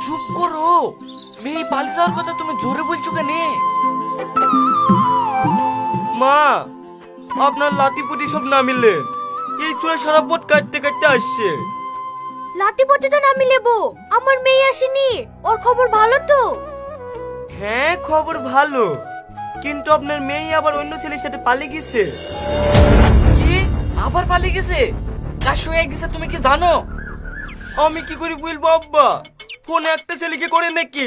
চুপ করো। মেয়ে পালিয়ে যাওয়ার কথা তুমি জোরে বলছো কেন? মা, আপনার লাঠি পুটি সব নামিলে, এই চোরা সারা পথ কাটতে কাটতে আসছে। লাঠি পথে তো নামি লেবো, আমার মেয়ে আসেনি, ওর খবর ভালো তো? হ্যাঁ খবর ভালো, কিন্তু আপনার মেয়ে আবার অন্য ছেলের সাথে পালিয়ে গেছে। কি আবার পালিয়ে গেছে? কার সঙ্গে গেছে তুমি কি জানো? আমি কি করে বলবো আব্বা, ফোন একটা ছেলেকে করে নাকি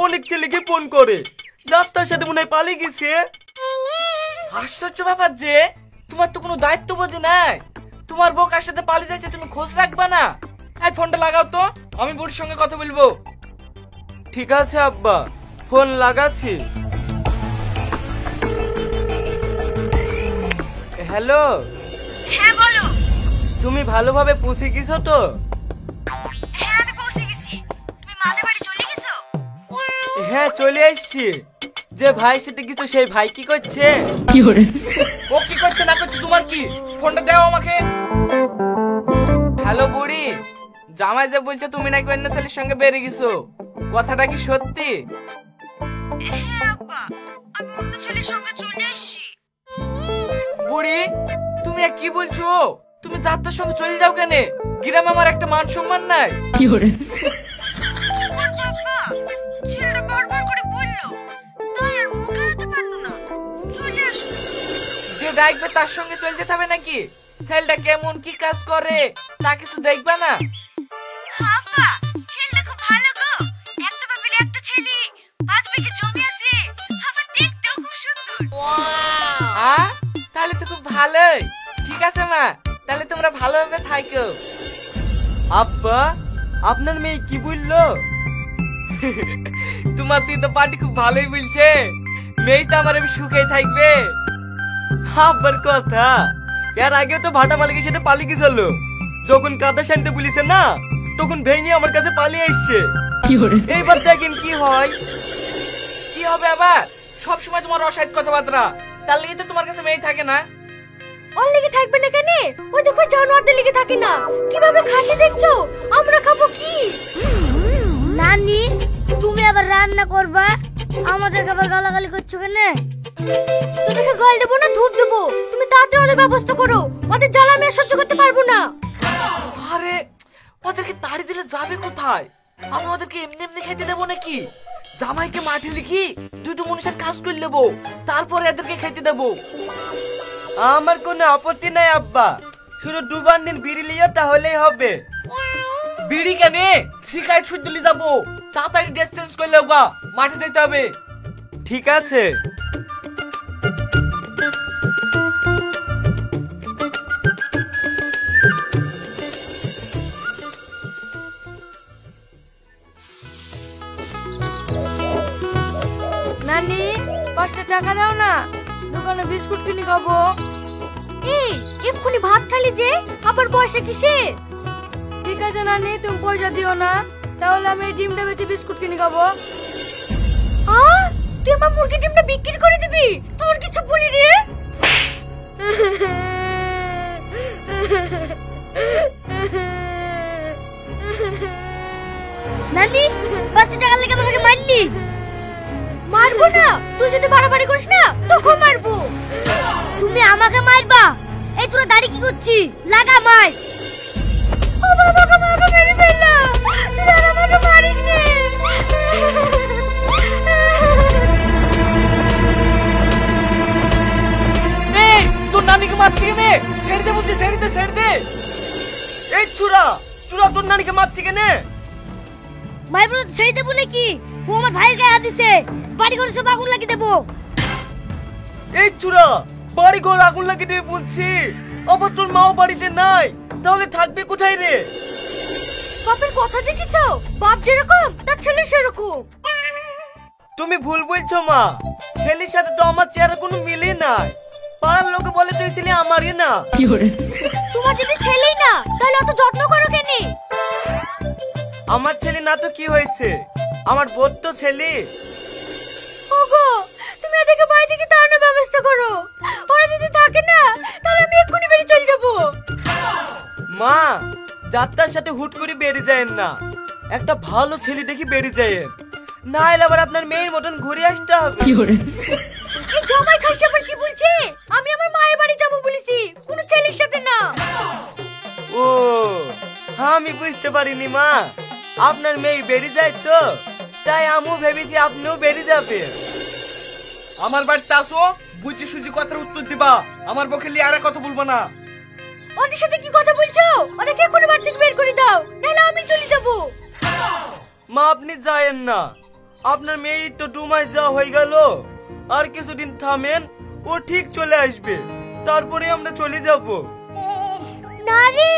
অনেক ছেলেকে ফোন করে, যার তার সাথে মনে হয় পালিয়ে গেছে। আশ্চর্য ব্যাপার যে, তোমার তো কোনো দায়িত্ববোধ নাই। তোমার বউ কার সাথে পালিয়ে যাচ্ছে তুমি খোঁজ রাখবা না? এই ফোনটা লাগাও তো, আমি বুড়ির সঙ্গে কথা বলবো। ঠিক আছে আব্বা, ফোন লাগাচ্ছি। হ্যালো। হ্যাঁ বলো। তুমি ভালোভাবে পৌঁছে গেছো তো? হ্যাঁ আমি পৌঁছে গেছি। তুমি মাদের বাড়ি চলে গেছো? হ্যাঁ চলে আসছি। যে ভাইয়ের সাথে গেছো সেই ভাই কি করছে? ও কি করছে না করছে তোমার কি? ফোনটা দাও আমাকে। হ্যালো বুড়ি, জামাই যে বলছে তুমি নাকি অন্য ছেলের সঙ্গে বেরিয়ে গেছো, কথাটা কি সত্যি? হ্যাঁ আব্বা, আমি অন্য ছেলের সঙ্গে চলে আসছি। বুড়ি তুমি আর কি বলছো? তুমি যাত্রার সঙ্গে চলে যাও কেন? গ্রামে আমার একটা মান সম্মান নাই। কি করবো আব্বা, ছেলেটা বারবার করে বললো, তাই আর মুখ এড়াতে পারলো না, চলে আসো। যে দেখবে তার সঙ্গে চলে যেতে হবে নাকি? ছেলেটা কেমন কি কাজ করে তা কিছু দেখবা না? আব্বা ছেলেটা খুব ভালো গো, একটা বাপের একটা ছেলে, 5 বিঘে জমি আছে, আবার দেখতেও খুব সুন্দর। তাহলে তো খুব ভালোই। ঠিক আছে মা, তাহলে তোমরা ভালোভাবে থাকো। আব্বা, আপনার মেয়ে কি বললো? তোমার তুই তো পার্টি খুব ভালোই বলছে, মেয়ে তো আমার সুখেই থাকবে। আব্বার কথা, এর আগে তো ভাটা মালিকের সাথে পালিয়ে গেছিল, যখন কাদা শান্তি বলিছে না, তখন ভেঙে আমার কাছে পালিয়ে আসছে। এইবার দেখেন কি হয়। কি হবে আবার? সব সময় তোমার অসহায় কথাবার্তা, তার লেগে তো তোমার কাছে মেয়ে থাকে না। ওর লেগে থাকবে না কেন? ওই দেখো জানোয়ারদের লেগে থাকে না, কিভাবে খাচ্ছে দেখছো? আমরা খাবো কি? নানি তুমি আবার রান্না করবা, আমাদের আবার গালাগালি করছো কেন? তোদেরকে গাল দেবো না ধূপ দেবো? তুমি তাড়াতাড়ি ওদের ব্যবস্থা করো, ওদের জ্বালা আমি আর সহ্য করতে পারবো না। আরে ওদেরকে তাড়ি দিলে যাবে কোথায়? আমি ওদেরকে এমনি এমনি খেতে দেবো নাকি? জামাইকে মাঠে লিখি দুটো মানুষের কাজ করে নেবো, তারপরে এদেরকে খেতে দেবো। আমার কোনো আপত্তি নাই আব্বা, শুধু 2 দিন বিড়ি লিও তাহলেই হবে। বিড়ি কেন? সিগারেট শুদ্ধ লি যাবো, তাড়াতাড়ি ড্রেস চেঞ্জ করে নেবো, মাঠে যেতে হবে। ঠিক আছে। নানি 5টা টাকা দাও না, দোকানে বিস্কুট কিনে খাবো। এই এক্ষুনি ভাত খালি যে, আবার পয়সা কিসের? ঠিক আছে নানি, তুমি পয়সা দিও না, তাহলে আমি এই ডিমটা বেচে বিস্কুট কিনে খাবো। তুই আমার মুরগি ডিমটা বিক্রি করে দিবি? তোর কিছু বলি রে? নানি 5টা টাকা লেগে আমাকে মারলি? মারবো না, তুই যদি বাড়াবাড়ি করিস না তোকে মারবো। তুমি আমাকে মারবা? এই তোরা দাড়ি কি করছিস? লাগা মার। ও বাবা গো, আমাকে মেরে ফেললো, তুই আর আমাকে মারিস নে। এই তোর নানিকে মারছি কেন? ছেড়ে দে বলছি, ছেড়ে দে, ছেড়ে দে। এই চুরা চুরা তোর নানিকে মারছি কেন? মারবো তো ছেড়ে দেবো নাকি? ও আমার ভাইয়ের গায়ে হাত দিছে, বাড়ি ঘরে সব আগুন লাগিয়ে দেবো। এই চুরা বাড়ি ঘর আগুন লাগিয়ে দিয়ে বলছি, আবার তোর মাও বাড়িতে নাই, তাহলে থাকবে কোথায় রে? বাপের কথা দেখেছো? বাপ যেরকম তার ছেলে সেরকম। তুমি ভুল বলছো মা, ছেলের সাথে তো আমার চেহারা কোনো মিলে নাই। পাড়ার লোকে বলে তুই ছেলে আমারই না। তোমার যদি ছেলেই না, তাহলে অত যত্ন করো কেন? আমার ছেলে না তো কি হয়েছে, আমার বোন তো ছেলে। ওগো তুমি এদিকে বাড়ি থেকে তাড়ানোর ব্যবস্থা করো, ওরা যদি থাকে না তাহলে আমি এক্ষুনি বেরিয়ে চলে যাবো। মা, যাত্রার সাথে হুট করে বেরিয়ে যায় না, একটা ভালো ছেলে দেখি বেরিয়ে যায়, না এলে আবার আপনার মেয়ের মতন ঘুরে আসতে হবে। এই জামাই খাসি আবার কি বলছে? আমি আমার মায়ের বাড়ি যাব বলেছি, কোনো ছেলের সাথে না। ও আমি বুঝতে পারিনি মা, আপনার মেয়ে বেরিয়ে যায় তো, তাই আমিও ভেবেছি আপনিও বেরিয়ে যাবে। আমার বাড়িতে আসো, বুঝি সুজি কথার উত্তর দিবা, আমার পক্ষে লিয়ে আর কথা বলবো না। ওদের সাথে কি কথা বলছো? ওদেরকে এখনই বাড়ি থেকে বের করে দাও, নাহলে আমি চলে যাব। মা আপনি যায়েন না, আপনার মেয়ে তো 2 মাস যাওয়া হয়ে গেল, আর কিছুদিন থামেন, ও ঠিক চলে আসবে, তারপরে আমরা চলে যাব। না রে,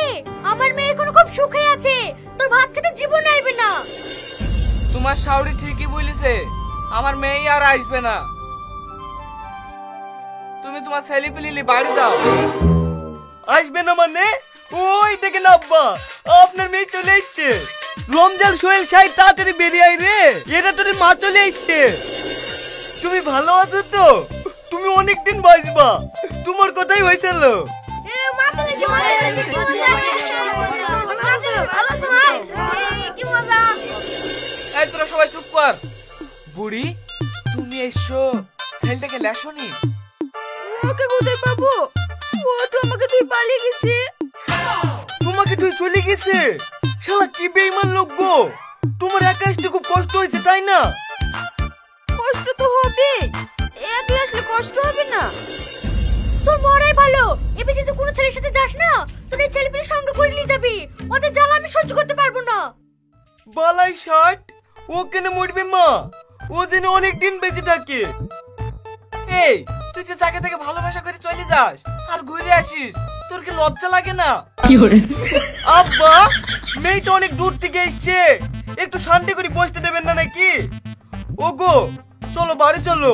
আমার মেয়ে এখনো খুব সুখে আছে, তোর ভাত খেতে জীবন আইবে না। তোমার শাওরি ঠিকই বলেছে, আমার মেয়ে আর আসবে না। তুমি তোমার ছেলে পেলে বাড়ি যাও। আসবে না মানে? ওই দেখে না আব্বা, আপনার মেয়ে চলে এসছে। রমজান সোহেল সাহেব তাড়াতাড়ি বেরিয়ে আয় রে, এটা তোর মা চলে এসছে। তুমি ভালো আছো তো? তুমি অনেকদিন বাঁচবা, তোমার কথাই হয়েছিল। এ মা চলে এসে, মা চলে এসে, কি মজা! ভালো আছো মা? কি মজা! এই তোরা সবাই চুপ কর। বুড়ি তুমি এসো, ছেলেটাকে লেসনি। ওকে কোথায় পাবো? ও তো আমাকে তুই পালিয়ে গেছে। তোমাকে তুই চলে গেছে? শালা কি বেঈমান লোক গো, তোমার একা আসতে খুব কষ্ট হয়েছে তাই না? কষ্ট তো হবে, একলা আসলে কষ্ট হবে না? তোর মরাই ভালো, এবার যদি কোনো ছেলের সাথে যাস না, তোর এই ছেলেপেলের সঙ্গে করে নিয়ে যাবি, ওদের জ্বালা আমি সহ্য করতে পারবো না। বালাই ষাট, ও কেন মরবে মা? ও যেন অনেক দিন বেঁচে থাকে। এই তুই যে জায়গা থেকে ভালোবাসা করে চলে যাস আর ঘুরে আসিস, তোর কি লজ্জা লাগে না? আব্বা, মেয়েটা অনেক দূর থেকে এসছে, একটু শান্তি করে বসতে দেবেন না নাকি? ওগো চলো বাড়ি চলো,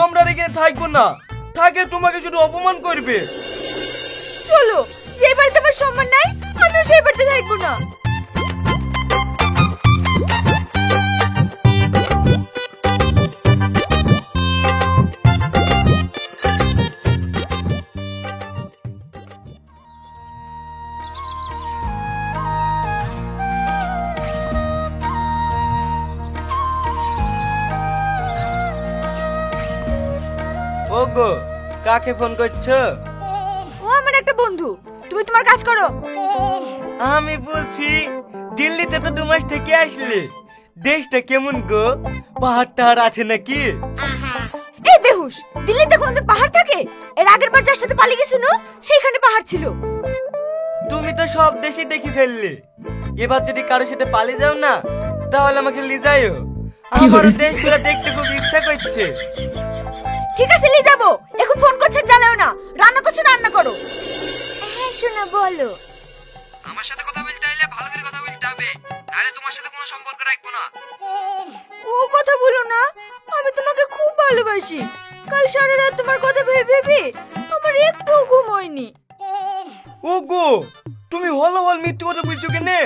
আমরা আর এখানে থাকবো না, থাকে তোমাকে শুধু অপমান করবে। চলো, যে বাড়িতে আমার সম্মান নাই আমিও সেই বাড়িতে থাকবো না। ওগো কাকে ফোন করছো? ও আমার একটা বন্ধু, তুমি তোমার কাজ করো। আমি বলছি দিল্লিতে তো 2 মাস থেকে আসলে, দেশটা কেমন গো, পাহাড় টাহাড় আছে নাকি? এই বেহুশ, দিল্লিতে কোনোদিন পাহাড় থাকে? এর আগের বার যার সাথে পালিয়ে গেছিল সেইখানে পাহাড় ছিল। তুমি তো সব দেশে দেখি ফেললে, এবার যদি কারোর সাথে পালিয়ে যাও না, তাহলে আমাকে নিয়ে যাইও, আমার দেশগুলো দেখতে খুব ইচ্ছা করছে। ঠিক আছে নিয়ে যাবো, এখন ফোন করছে জ্বালাও না, রান্না করছো রান্না করো। হ্যাঁ শোনা বলো। আমার সাথে কথা বলতে হলে ভালো করে কথা বলতে হবে, নাহলে তোমার সাথে কোনো সম্পর্ক রাখবো না। ও কথা বলো না, আমি তোমাকে খুব ভালোবাসি। কাল সারা রাত তোমার কথা ভেবে ভেবে আমার একটু ঘুম হয়নি। ওগো তুমি হলো হল মিথ্যে কথা বলছো কেনে?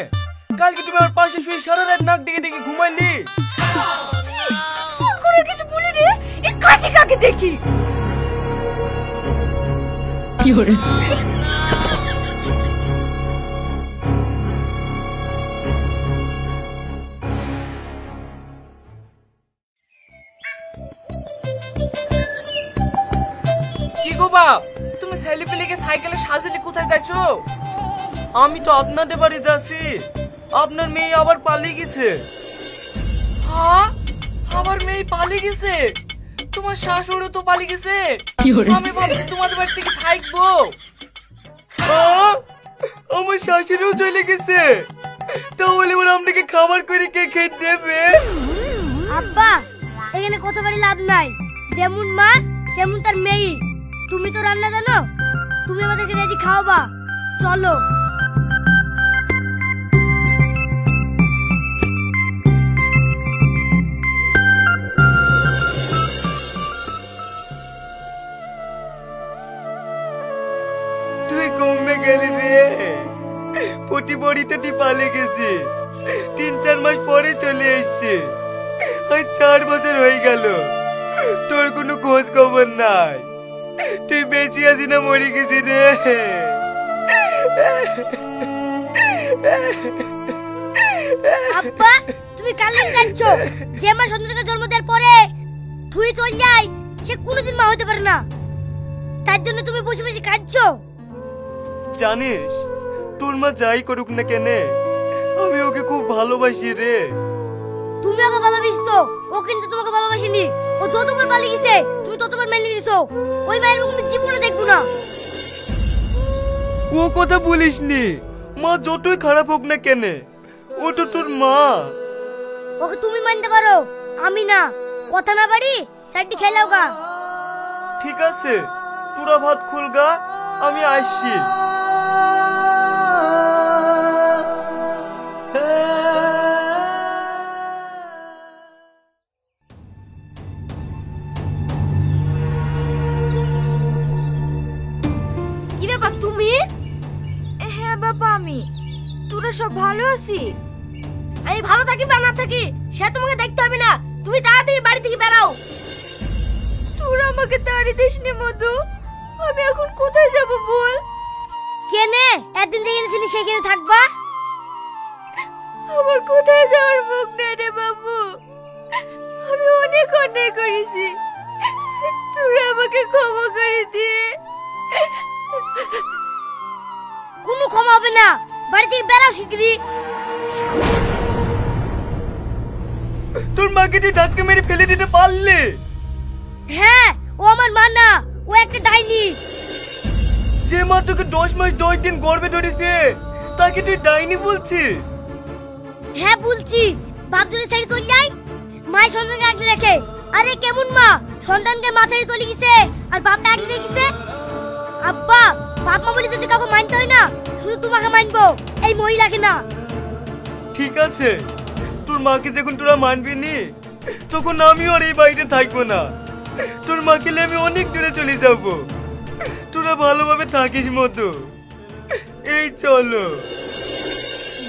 কালকে তুমি আমার পাশে শুয়ে সারা রাত নাক ডেকে ডেকে ঘুমাইলি। ছি, ফোন করে কিছু বলি রে, এই কাশি কাকে দেখি। কি হরে কি গো বাপ, তুমি ছেলে পেলেকে সাইকেলে সাজিয়ে কোথায় যাচ্ছো? আমি তো আপনাদের বাড়ি যাচ্ছি, আপনার মেয়ে আবার পালিয়ে গেছে। হ্যাঁ, আমার মেয়ে পালিয়ে গেছে? তোমার শাশুড়ি তো পালিয়ে গেছে? কি হরে আমি ভাবছি তোমাদের বাড়ি থেকে থাকবো। আমার শাশুড়িও চলে গেছে, তাহলে ওরা আপনাকে খাবার করে কে খেতে দেবে? আব্বা, এখানে কথা বলে লাভ নাই, যেমন মা যেমন তার মেয়ে। তুমি তো রান্না জানো, তুমি আমাদেরকে রেডি খাওয়াবা, চলো। তুই কমে গেলি রে, পটি বড়িটা পালিয়ে গেছে, 3-4 মাস পরে চলে এসছে, আজ 4 বছর হয়ে গেল, তোর কোনো খোঁজ খবর নাই। তুই বেঁচে আছি না মরে গেছি রে? আব্বা তুমি কালিন কাঁদছো, যে মা সন্তানকে জন্ম দেওয়ার পরে তুই চল যাই সে কোনোদিন মা হতে পারে না, তার জন্য তুমি বসে বসে কাঁদছো। জানিস তোর মা যাই করুক না কেনে, আমি ওকে খুব ভালোবাসি রে। তুমি ওকে ভালোবাসছো, ও কিন্তু তোমাকে ভালোবাসেনি। ও যতবার পালিয়ে গেছে তুমি ততবার মেনে নিয়েছো। ওই মায়ের মুখ আমি জীবনে দেখবো না। ও কথা বলিসনি, মা যতই খারাপ হোক না কেনে ও তো তোর মা। ওকে তুমি মানতে পারো, আমি না। কথা না বাড়ি চারটি খেলাও গা। ঠিক আছে তোরা ভাত খুলগা, আমি আসছি। কি ব্যাপার তুমি? হ্যাঁ বাবা আমি। তোরা সব ভালো আছি? আমি ভালো থাকি বা না থাকি সে তোমাকে দেখতে হবে না। তুমি তাড়াতাড়ি বাড়ি থেকে বেরাও। তোরা আমাকে তাড়িয়ে দিসনি মধু, আমি এখন কোথায় যাব বল? কেনে একদিন যেখানে ছিলি সেখানে থাকবা? আমার কোথায় যাওয়ার মুখ নেই রে বাবু। আমি অনেক অন্যায় করেছি, তোরা আমাকে ক্ষমা করে দিয়ে। কোনো ক্ষমা হবে না, বাড়ি থেকে বেরাও শিগগিরি। তোর মাকে তুই ডাক্কে মেরে ফেলে দিতে পারলি? হ্যাঁ, ও আমার মা না, ও একটা ডাইনি। যে মা তোকে 10 মাস 10 দিন গর্ভে ধরেছে তাকে তুই ডাইনি বলছিস? হ্যাঁ বলছি। বাপ যদি ছেড়ে চলে যায়, মায়ের সন্তানকে আগলে রাখে। আরে কেমন মা, সন্তানকে মা ছেড়ে চলে গেছে আর বাপটা আগলে রেখেছে? আব্বা, বাপ মা বলে যদি কাউকে মানতে হয় না, শুধু তোমাকে মানবো, এই মহিলাকে না। ঠিক আছে, তোর মাকে যখন তোরা মানবি নি তখন আমিও আর এই বাড়িতে থাকবো না। তোর মাকে নিয়ে আমি অনেক দূরে চলে যাব। তোরা ভালোভাবে থাকিস মতো। এই চলো।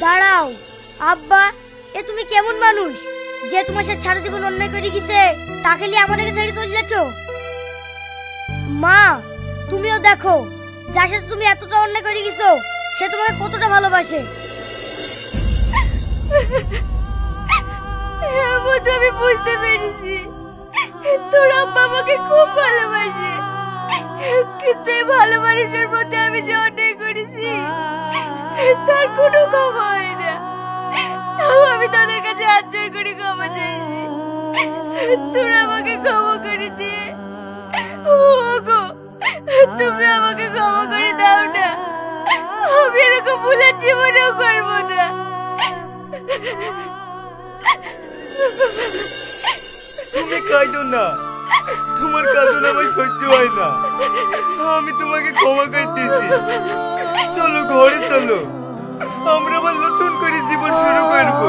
দাঁড়াও আব্বা, এ তুমি কেমন মানুষ যে তোমার সাথে সারা জীবন অন্যায় করে গেছে, তাকে নিয়ে আমাদেরকে ছেড়ে চলে যাচ্ছ? মা তুমিও দেখো, যার সাথে তুমি এতটা অন্যায় করে গেছো সে তোমাকে কতটা ভালোবাসে। আমি বুঝতে পেরেছি তোর আব্বা আমাকে খুব ভালোবাসে, কিন্তু এই ভালোবাসার মধ্যে আমি যে অন্যায় করেছি তার কোনো ক্ষমা হয় না। তাও আমি তাদের কাছে হাত জোড় করে ক্ষমা চাইছি, তোরা আমাকে ক্ষমা করে দিয়ে। ওগো, তুমি আমাকে ক্ষমা করে দাও না, আমি এরকম ভুলের জীবনেও করবো না। তুমি কাঁদো না, তোমার কাঁদন আমার সহ্য হয় না। আমি তোমাকে ক্ষমা করতেছি। চলো ঘরে চলো, আমরা আবার নতুন করে জীবন শুরু করবো।